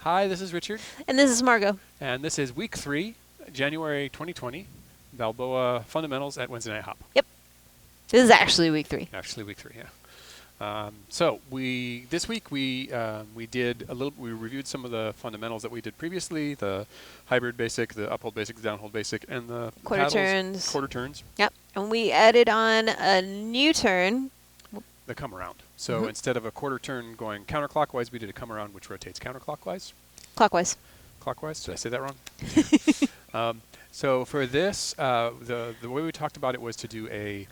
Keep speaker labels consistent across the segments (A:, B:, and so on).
A: Hi, this is Richard.
B: And this is Margot.
A: And this is week 3, January 2020, Balboa Fundamentals at Wednesday Night Hop.
B: Yep. This is actually week 3.
A: Actually, week 3, yeah. So this week we reviewed some of the fundamentals that we did previously: the hybrid basic, the uphold basic, the downhold basic, and the
B: quarter turns.
A: Quarter turns.
B: Yep. And we added on a new turn.
A: The come around. So instead of a quarter turn going counterclockwise, we did a come around which rotates counterclockwise.
B: Clockwise.
A: Clockwise? Did I say that wrong? So for this, the way we talked about it was to do a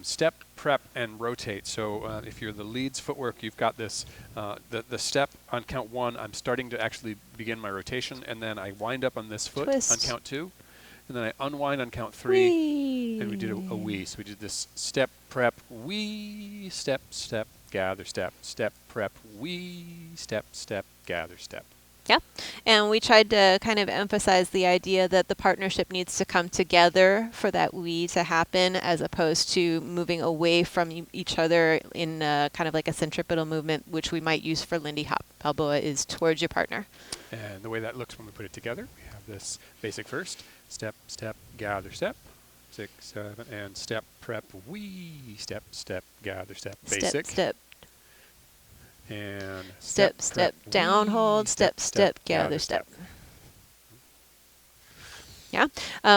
A: step, prep, and rotate. So if you're the leads footwork, you've got this, the step on count 1, I'm starting to actually begin my rotation, and then I wind up on this foot on count 2, and then I unwind on count 3,
B: wee.
A: And we did a wee. So we did this step, prep, wee, step, step, gather, step, step, prep, wee, step, step, gather, step.
B: Yeah, and we tried to kind of emphasize the idea that the partnership needs to come together for that we to happen, as opposed to moving away from each other in kind of like a centripetal movement, which we might use for Lindy Hop. Balboa is towards your partner.
A: And the way that looks when we put it together, we have this basic first, step, step, gather, step, 6, 7, and step, prep, wee, step, step, gather, step, basic.
B: Step, step.
A: And
B: step, step, down, hold, step, step, gather, step. Yeah.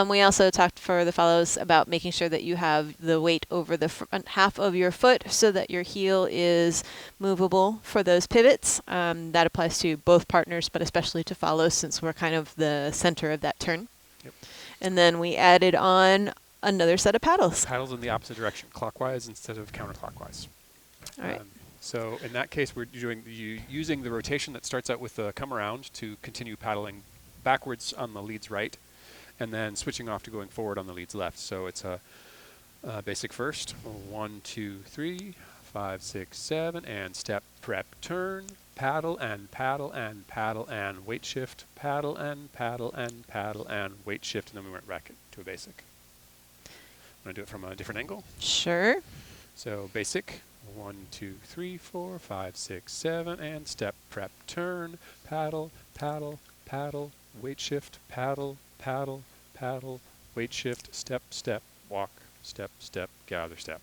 B: We also talked for the follows about making sure that you have the weight over the front half of your foot so that your heel is movable for those pivots. That applies to both partners, but especially to follows, since we're kind of the center of that turn.
A: Yep.
B: And then we added on another set of paddles.
A: Paddles in the opposite direction, clockwise instead of counterclockwise.
B: All right.
A: So in that case, we're using the rotation that starts out with the come around to continue paddling backwards on the lead's right, and then switching off to going forward on the lead's left. So it's a basic first, 1, 2, 3, 5, 6, 7, and step, prep, turn, paddle and paddle and paddle and weight shift, paddle and paddle and paddle and weight shift, and then we went back to a basic. I'm going to do it from a different angle.
B: Sure.
A: So basic. 1, 2, 3, 4, 5, 6, 7, and step, prep, turn, paddle, paddle, paddle, weight shift, paddle, paddle, paddle, weight shift, step, step, walk, step, step, gather, step.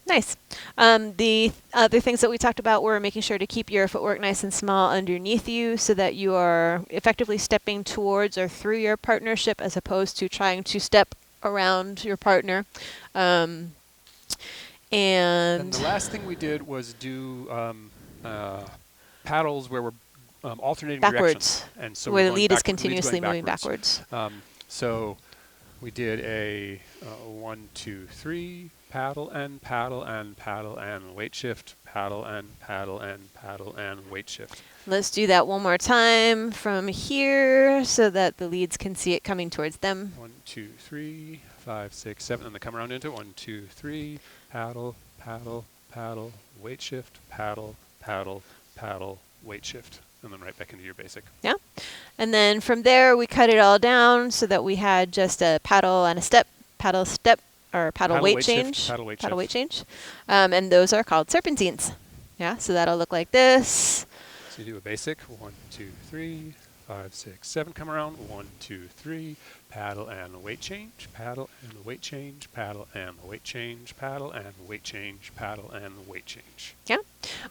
B: Nice. The other things that we talked about were making sure to keep your footwork nice and small underneath you so that you are effectively stepping towards or through your partnership as opposed to trying to step around your partner. And
A: the last thing we did was do paddles where we're alternating
B: backwards,
A: directions. And so
B: where the lead is continuously moving backwards.
A: So we did a 1, 2, 3, paddle and paddle and paddle and weight shift, paddle and paddle and paddle and weight shift.
B: Let's do that one more time from here so that the leads can see it coming towards them.
A: 1, 2, 3, 5, 6, 7, and then come around into it. 1, 2, 3, paddle, paddle, paddle, weight shift, paddle, paddle, paddle, weight shift, and then right back into your basic.
B: Yeah. And then from there, we cut it all down so that we had just a paddle and a step, paddle, step, or paddle weight change.
A: Shift, paddle weight
B: change. And those are called serpentines. Yeah, so that'll look like this.
A: So you do a basic, 1, 2, 3, 5, 6, 7, come around, 1, 2, 3, paddle and weight change, paddle and weight change, paddle and weight change, paddle and weight change, paddle and weight change.
B: Yeah.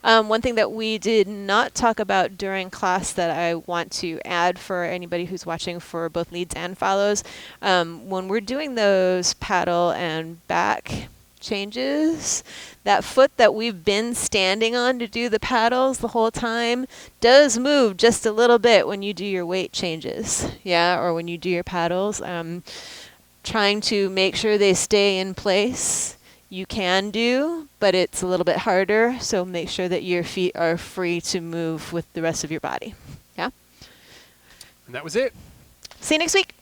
B: One thing that we did not talk about during class that I want to add for anybody who's watching for both leads and follows, when we're doing those paddle and back changes, that foot that we've been standing on to do the paddles the whole time does move just a little bit when you do your weight changes, yeah, or when you do your paddles. Trying to make sure they stay in place, you can do, but it's a little bit harder, so make sure that your feet are free to move with the rest of your body. Yeah?
A: And that was it.
B: See you next week.